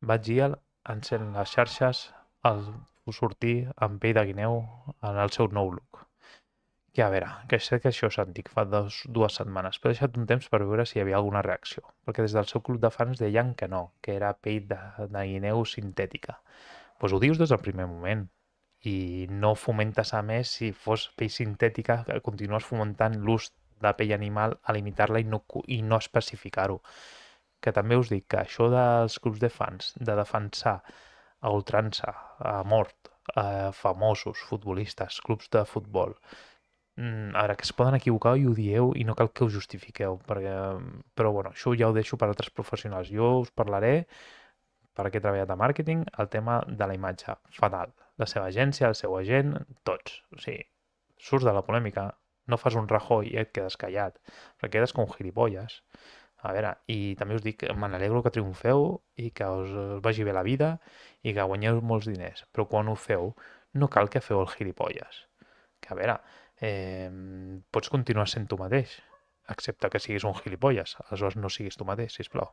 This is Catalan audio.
vaig dir, encén les xarxes, el sortir amb pell de guineu en el seu nou look. Que a veure, que sé que això és antic, fa dues setmanes, però he deixat un temps per veure si hi havia alguna reacció, perquè des del seu club de fans deien que no, que era pell de guineu sintètica. Doncs ho dius des del primer moment i no fomentes a més si fos pell sintètica, que continues fomentant l'ús de pell animal a limitar-la i no especificar-ho. Que també us dic que això dels clubs de fans, de defensar a ultrança, a mort, famosos, futbolistes, clubs de futbol, a veure, que es poden equivocar i ho dieu i no cal que ho justifiqueu, perquè, però bueno, això ja ho deixo per a altres professionals. Jo us parlaré, perquè he treballat a màrqueting, el tema de la imatge fatal. La seva agència, el seu agent, tots. O sigui, surts de la polèmica, no fas un Rajoy i et quedes callat, perquè quedes com gilipolles. A veure, i també us dic, me n'alegro que triomfeu i que us vagi bé la vida i que guanyeu molts diners, però quan ho feu, no cal que feu el gilipolles. Que a veure, pots continuar sent tu mateix, excepte que siguis un gilipolles. Aleshores no siguis tu mateix, sisplau.